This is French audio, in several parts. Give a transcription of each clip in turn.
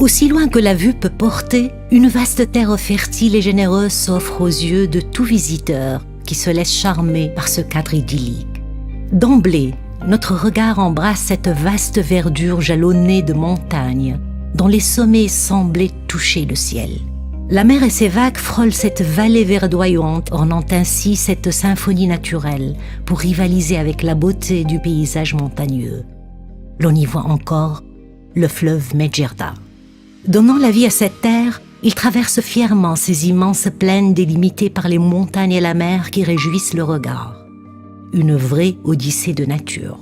Aussi loin que la vue peut porter, une vaste terre fertile et généreuse s'offre aux yeux de tout visiteur qui se laisse charmer par ce cadre idyllique. D'emblée, notre regard embrasse cette vaste verdure jalonnée de montagnes, dont les sommets semblaient toucher le ciel. La mer et ses vagues frôlent cette vallée verdoyante, ornant ainsi cette symphonie naturelle pour rivaliser avec la beauté du paysage montagneux. L'on y voit encore le fleuve Medjerda. Donnant la vie à cette terre, il traverse fièrement ces immenses plaines délimitées par les montagnes et la mer qui réjouissent le regard. Une vraie odyssée de nature.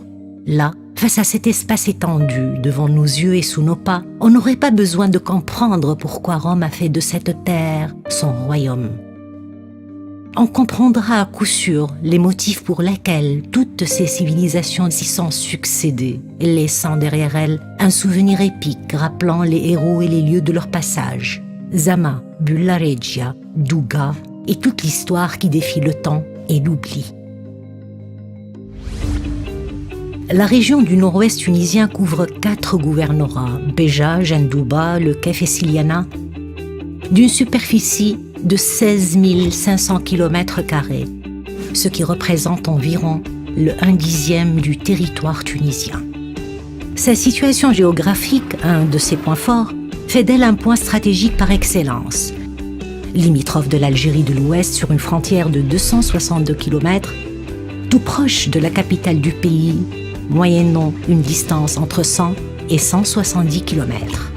Là, face à cet espace étendu, devant nos yeux et sous nos pas, on n'aurait pas besoin de comprendre pourquoi Rome a fait de cette terre son royaume. On comprendra à coup sûr les motifs pour lesquels toutes ces civilisations s'y sont succédées, laissant derrière elles un souvenir épique rappelant les héros et les lieux de leur passage. Zama, Bulla Regia, Douga et toute l'histoire qui défie le temps et l'oubli. La région du nord-ouest tunisien couvre 4 gouvernorats, Béja, Jendouba, Le Kef et Siliana, d'une superficie de 16 500 km², ce qui représente environ le 1/10 du territoire tunisien. Sa situation géographique, un de ses points forts, fait d'elle un point stratégique par excellence. Limitrophe de l'Algérie de l'Ouest sur une frontière de 262 km, tout proche de la capitale du pays, moyennant une distance entre 100 et 170 km.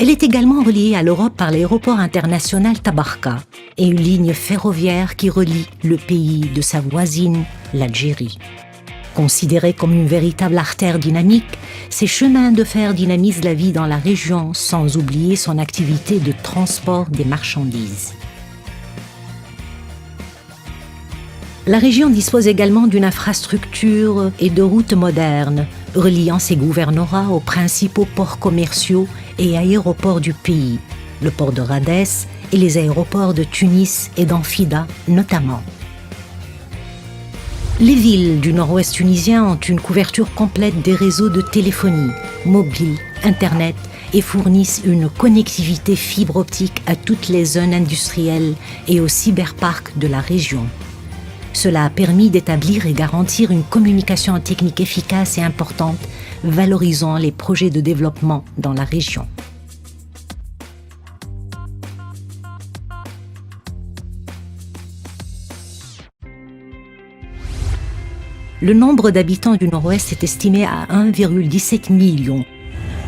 Elle est également reliée à l'Europe par l'aéroport international Tabarka et une ligne ferroviaire qui relie le pays de sa voisine, l'Algérie. Considérée comme une véritable artère dynamique, ces chemins de fer dynamisent la vie dans la région sans oublier son activité de transport des marchandises. La région dispose également d'une infrastructure et de routes modernes, reliant ses gouvernorats aux principaux ports commerciaux et aéroports du pays, le port de Radès et les aéroports de Tunis et d'Amphida notamment. Les villes du nord-ouest tunisien ont une couverture complète des réseaux de téléphonie, mobile, Internet et fournissent une connectivité fibre optique à toutes les zones industrielles et aux cyberparcs de la région. Cela a permis d'établir et garantir une communication technique efficace et importante, valorisant les projets de développement dans la région. Le nombre d'habitants du Nord-Ouest est estimé à 1,17 million,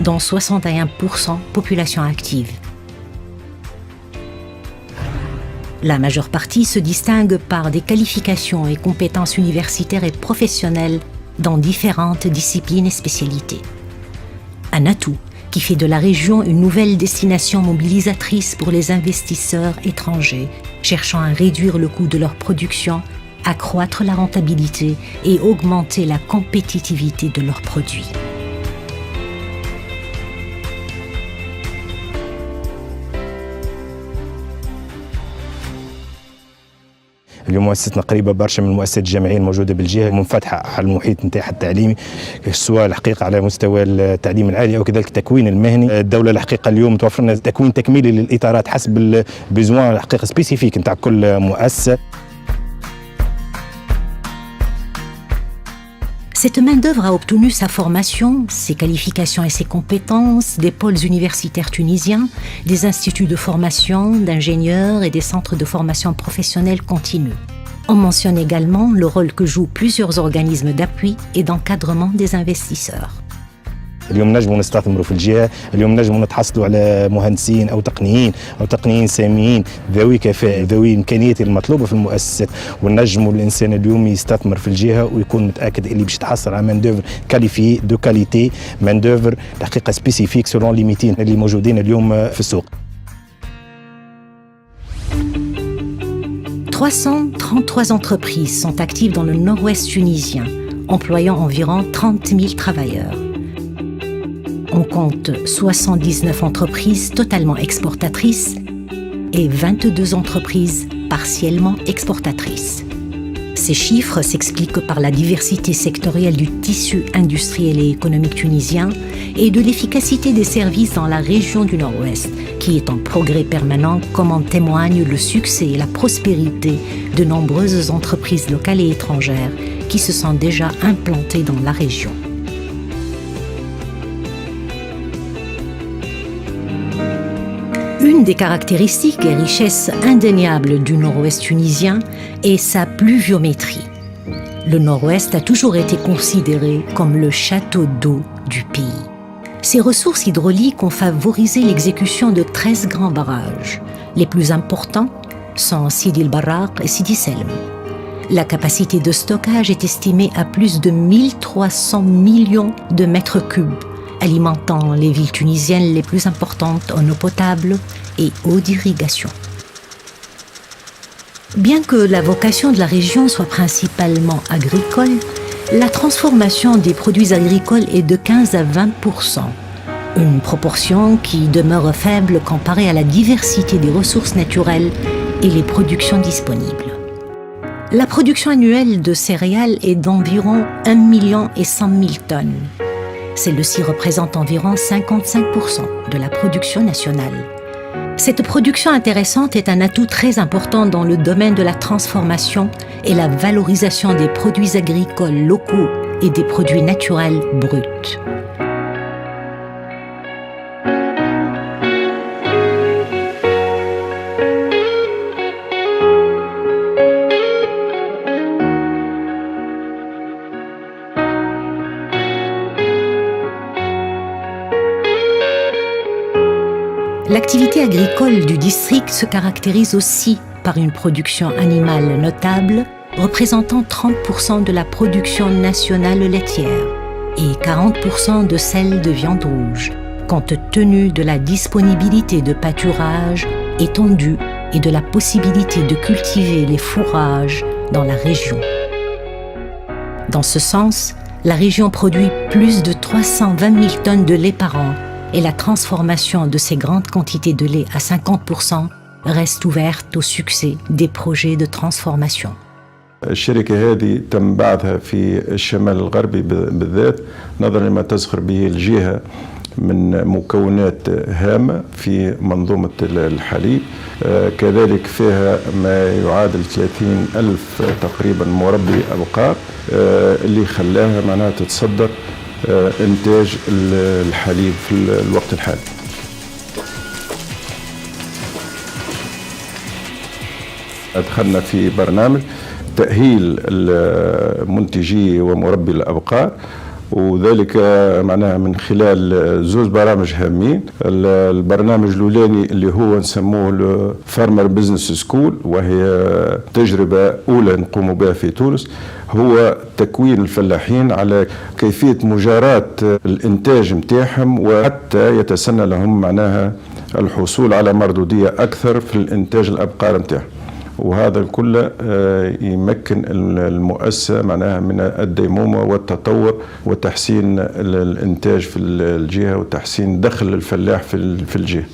dont 61% population active. La majeure partie se distingue par des qualifications et compétences universitaires et professionnelles dans différentes disciplines et spécialités. Un atout qui fait de la région une nouvelle destination mobilisatrice pour les investisseurs étrangers cherchant à réduire le coût de leur production, accroître la rentabilité et augmenter la compétitivité de leurs produits. اليوم مؤسستنا قريبه برشا من المؤسسات الجامعيه الموجوده بالجهه، منفتحه على المحيط نتاعها التعليمي، سواء الحقيقه على مستوى التعليم العالي او كذلك التكوين المهني. الدوله الحقيقه اليوم توفر لنا تكوين تكميلي للاطارات حسب البيزوان الحقيقه سبيسيفيك نتاع كل مؤسسه. Cette main-d'œuvre a obtenu sa formation, ses qualifications et ses compétences des pôles universitaires tunisiens, des instituts de formation, d'ingénieurs et des centres de formation professionnelle continue. On mentionne également le rôle que jouent plusieurs organismes d'appui et d'encadrement des investisseurs. اليوم نجموا نستثمروا في الجهه، اليوم نجموا نتحصلوا على مهندسين او تقنيين ساميين ذوي كفاءه ذوي امكانيات المطلوبه في المؤسسات، ونجموا الانسان اليوم يستثمر في الجهه ويكون متاكد اللي باش يتحصل على مان دوفر كاليفي دو كاليتي، مان دوفر الحقيقه سبيسيفيك سولون لي ميتين اللي موجودين اليوم في السوق. 333 entreprises sont actives dans le nord-ouest tunisien, employant environ 30 000 travailleurs. On compte 79 entreprises totalement exportatrices et 22 entreprises partiellement exportatrices. Ces chiffres s'expliquent par la diversité sectorielle du tissu industriel et économique tunisien et de l'efficacité des services dans la région du Nord-Ouest, qui est en progrès permanent, comme en témoignent le succès et la prospérité de nombreuses entreprises locales et étrangères qui se sont déjà implantées dans la région. Une des caractéristiques et richesses indéniables du Nord-Ouest tunisien est sa pluviométrie. Le Nord-Ouest a toujours été considéré comme le château d'eau du pays. Ces ressources hydrauliques ont favorisé l'exécution de 13 grands barrages. Les plus importants sont Sidi el-Barraq et Sidi Selm. La capacité de stockage est estimée à plus de 1300 millions de mètres cubes, alimentant les villes tunisiennes les plus importantes en eau potable et eau d'irrigation. Bien que la vocation de la région soit principalement agricole, la transformation des produits agricoles est de 15 à 20%, une proportion qui demeure faible comparée à la diversité des ressources naturelles et les productions disponibles. La production annuelle de céréales est d'environ 1,1 million de tonnes. Celle-ci représente environ 55% de la production nationale. Cette production intéressante est un atout très important dans le domaine de la transformation et la valorisation des produits agricoles locaux et des produits naturels bruts. L'activité agricole du district se caractérise aussi par une production animale notable, représentant 30% de la production nationale laitière et 40% de celle de viande rouge, compte tenu de la disponibilité de pâturages étendus et de la possibilité de cultiver les fourrages dans la région. Dans ce sens, la région produit plus de 320 000 tonnes de lait par an, et la transformation de ces grandes quantités de lait à 50% reste ouverte au succès des projets de transformation. الشركة هذه تم بعثها في الشمال الغربي بالذات نظرا لما تزخر به الجهة من مكونات هامة في منظومة الحليب. كذلك فيها ما يعادل 30 ألف تقريبا مربي أبقار اللي خلاها معناها تتصدر إنتاج الحليب في الوقت الحالي. أدخلنا في برنامج تأهيل المنتجي ومربي الأبقار، وذلك معناها من خلال زوج برامج هامين. البرنامج الأولاني اللي هو نسموه فارمر بزنس سكول، وهي تجربة أولى نقوم بها في تونس، هو تكوين الفلاحين على كيفية مجاراة الإنتاج متاعهم وحتى يتسنى لهم معناها الحصول على مردودية أكثر في الإنتاج الأبقار متاعهم. وهذا الكل يمكن المؤسسة معناها من الديمومة والتطور وتحسين الإنتاج في الجهة وتحسين دخل الفلاح في الجهة.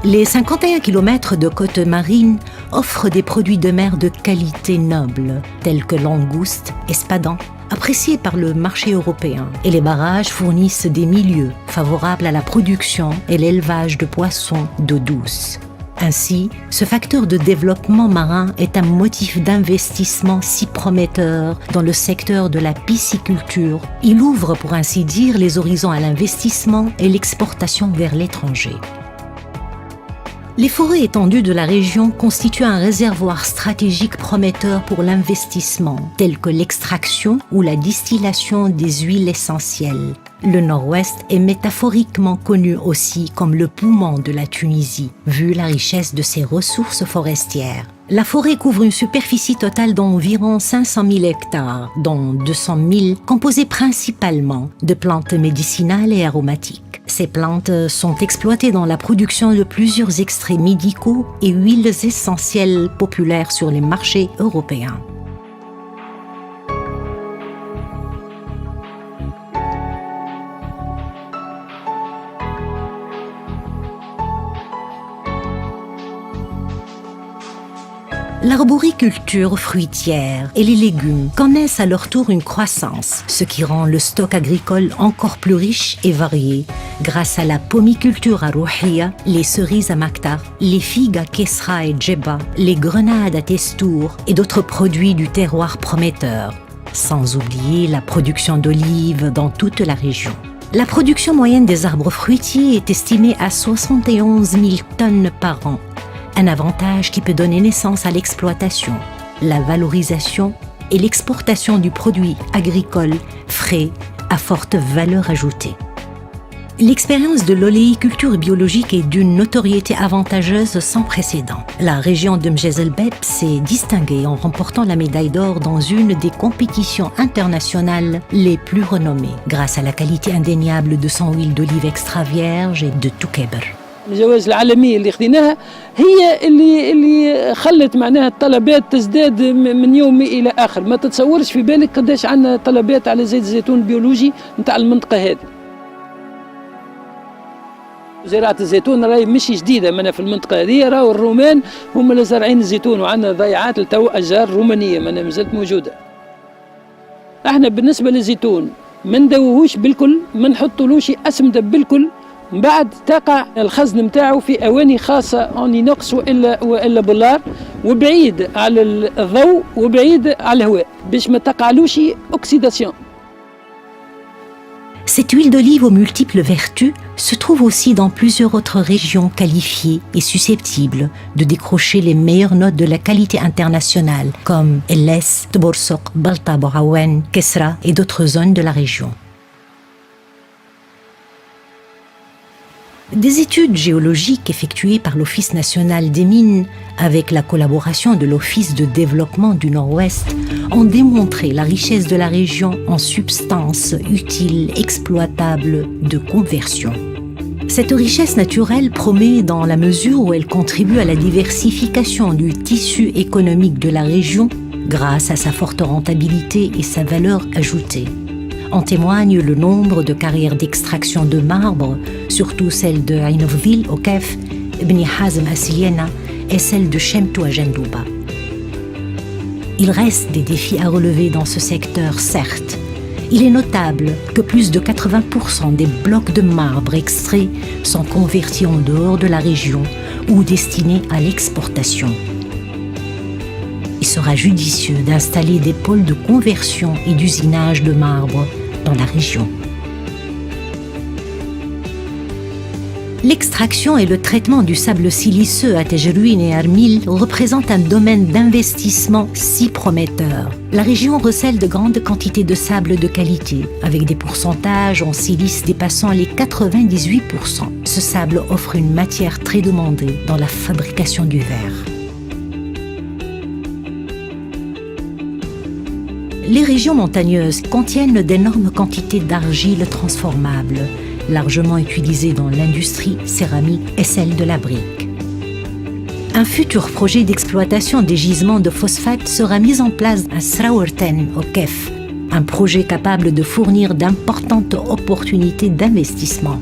Les 51 km de côte marine offrent des produits de mer de qualité noble, tels que langoustes, espadons, appréciés par le marché européen. Et les barrages fournissent des milieux favorables à la production et l'élevage de poissons d'eau douce. Ainsi, ce facteur de développement marin est un motif d'investissement si prometteur dans le secteur de la pisciculture. Il ouvre, pour ainsi dire, les horizons à l'investissement et l'exportation vers l'étranger. Les forêts étendues de la région constituent un réservoir stratégique prometteur pour l'investissement, tel que l'extraction ou la distillation des huiles essentielles. Le Nord-Ouest est métaphoriquement connu aussi comme le poumon de la Tunisie, vu la richesse de ses ressources forestières. La forêt couvre une superficie totale d'environ 500 000 hectares, dont 200 000 composés principalement de plantes médicinales et aromatiques. Ces plantes sont exploitées dans la production de plusieurs extraits médicaux et huiles essentielles populaires sur les marchés européens. L'arboriculture fruitière et les légumes connaissent à leur tour une croissance, ce qui rend le stock agricole encore plus riche et varié grâce à la pomiculture à Rouhiya, les cerises à Maktar, les figues à Kesra et Djeba, les grenades à Testour et d'autres produits du terroir prometteurs, sans oublier la production d'olives dans toute la région. La production moyenne des arbres fruitiers est estimée à 71 000 tonnes par an. Un avantage qui peut donner naissance à l'exploitation, la valorisation et l'exportation du produit agricole frais à forte valeur ajoutée. L'expérience de l'oléiculture biologique est d'une notoriété avantageuse sans précédent. La région de Mjezelbeb s'est distinguée en remportant la médaille d'or dans une des compétitions internationales les plus renommées, grâce à la qualité indéniable de son huile d'olive extra vierge et de Toukeber. الجوائز العالمية اللي خذيناها هي اللي خلت معناها الطلبات تزداد من يوم إلى آخر. ما تتصورش في بالك قداش عندنا طلبات على زيت الزيتون البيولوجي نتاع المنطقة هذه. زراعة الزيتون راهي مش جديدة منا في المنطقة هذه، راهو الرومان هم اللي زارعين الزيتون وعندنا ضيعات لتو أشجار رومانية منا مازالت موجودة. احنا بالنسبة للزيتون ما ندوهوش بالكل، ما نحطولوش أسمدة بالكل، من بعد تقع الخزن نتاعو في أواني خاصة أون إينوكس وإلا بولار وبعيد على الضوء وبعيد على الهواء باش ما تقعلوش أوكسيداسيون. Cette huile d'olive aux multiples vertus se trouve aussi dans plusieurs autres régions qualifiées et susceptibles de décrocher les meilleures notes de la qualité internationale, comme Elles, Tborsoq, Balta Borawen, Kesra et d'autres zones de la région. Des études géologiques effectuées par l'Office national des mines avec la collaboration de l'Office de développement du Nord-Ouest ont démontré la richesse de la région en substances utiles, exploitables, de conversion. Cette richesse naturelle promet dans la mesure où elle contribue à la diversification du tissu économique de la région grâce à sa forte rentabilité et sa valeur ajoutée. En témoigne le nombre de carrières d'extraction de marbre, surtout celle de Ainovville au Kef, Ibn Hazm à Siliena et celle de Chemtou à Jendouba. Il reste des défis à relever dans ce secteur, certes. Il est notable que plus de 80% des blocs de marbre extraits sont convertis en dehors de la région ou destinés à l'exportation. Il sera judicieux d'installer des pôles de conversion et d'usinage de marbre dans la région. L'extraction et le traitement du sable siliceux à Tejerouine et Armil représentent un domaine d'investissement si prometteur. La région recèle de grandes quantités de sable de qualité, avec des pourcentages en silice dépassant les 98%. Ce sable offre une matière très demandée dans la fabrication du verre. Les régions montagneuses contiennent d'énormes quantités d'argile transformable, largement utilisée dans l'industrie céramique et celle de la brique. Un futur projet d'exploitation des gisements de phosphate sera mis en place à Sraourten, au Kef, un projet capable de fournir d'importantes opportunités d'investissement.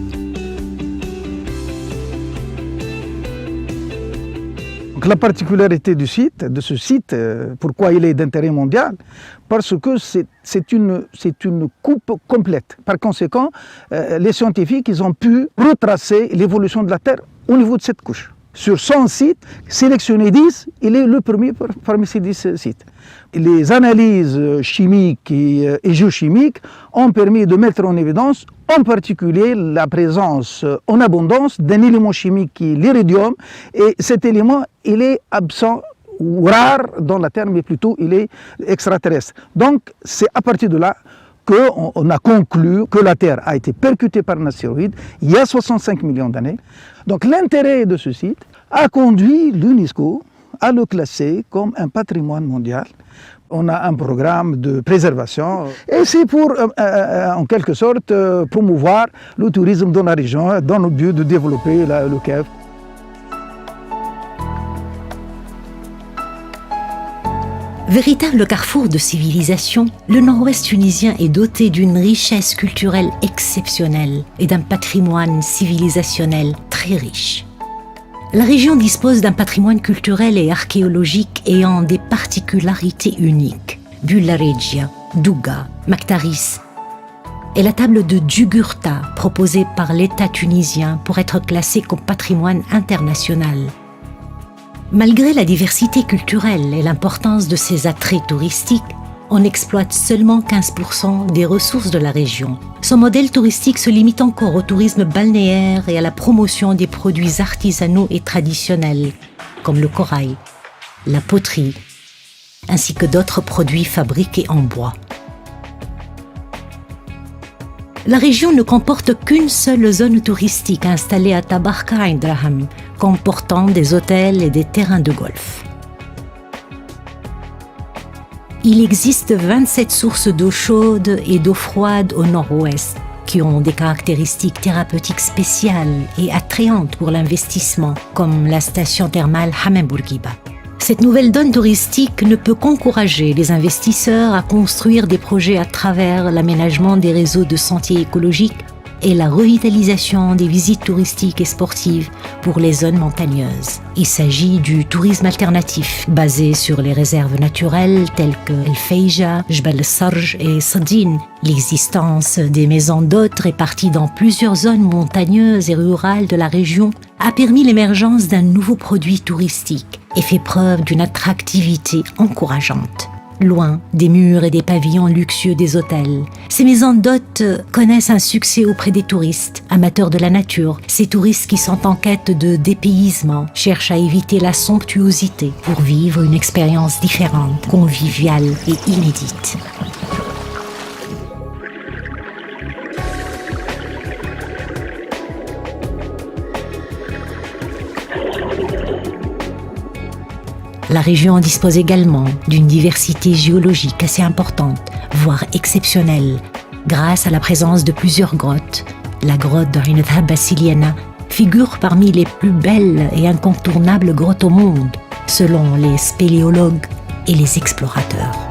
La particularité de ce site, pourquoi il est d'intérêt mondial? Parce que c'est une coupe complète. Par conséquent, les scientifiques ils ont pu retracer l'évolution de la Terre au niveau de cette couche. Sur 100 sites, sélectionner 10, il est le premier parmi ces 10 sites. Les analyses chimiques et géochimiques ont permis de mettre en évidence en particulier la présence en abondance d'un élément chimique qui est l'iridium, et cet élément il est absent ou rare dans la Terre, mais plutôt il est extraterrestre. Donc c'est à partir de là qu'on a conclu que la Terre a été percutée par un astéroïde il y a 65 millions d'années. Donc l'intérêt de ce site a conduit l'UNESCO à le classer comme un patrimoine mondial. On a un programme de préservation et c'est pour, en quelque sorte, promouvoir le tourisme dans la région dans le but de développer le Kef. Véritable carrefour de civilisation, le nord-ouest tunisien est doté d'une richesse culturelle exceptionnelle et d'un patrimoine civilisationnel très riche. La région dispose d'un patrimoine culturel et archéologique ayant des particularités uniques. Bulla Regia, Douga, Maktaris et la table de Jugurtha proposée par l'État tunisien pour être classée comme patrimoine international. Malgré la diversité culturelle et l'importance de ses attraits touristiques, on exploite seulement 15% des ressources de la région. Son modèle touristique se limite encore au tourisme balnéaire et à la promotion des produits artisanaux et traditionnels, comme le corail, la poterie, ainsi que d'autres produits fabriqués en bois. La région ne comporte qu'une seule zone touristique installée à Tabarka Indraham, comportant des hôtels et des terrains de golf. Il existe 27 sources d'eau chaude et d'eau froide au nord-ouest qui ont des caractéristiques thérapeutiques spéciales et attrayantes pour l'investissement, comme la station thermale Hamam Bourguiba. Cette nouvelle donne touristique ne peut qu'encourager les investisseurs à construire des projets à travers l'aménagement des réseaux de sentiers écologiques et la revitalisation des visites touristiques et sportives pour les zones montagneuses. Il s'agit du tourisme alternatif basé sur les réserves naturelles telles que El Feija, Jbel Sarj et Sadine. L'existence des maisons d'hôtes réparties dans plusieurs zones montagneuses et rurales de la région a permis l'émergence d'un nouveau produit touristique et fait preuve d'une attractivité encourageante. Loin des murs et des pavillons luxueux des hôtels, ces maisons d'hôtes connaissent un succès auprès des touristes, amateurs de la nature. Ces touristes qui sont en quête de dépaysement cherchent à éviter la somptuosité pour vivre une expérience différente, conviviale et inédite. La région dispose également d'une diversité géologique assez importante, voire exceptionnelle, grâce à la présence de plusieurs grottes. La grotte de Ain Dhab Basiliana figure parmi les plus belles et incontournables grottes au monde, selon les spéléologues et les explorateurs.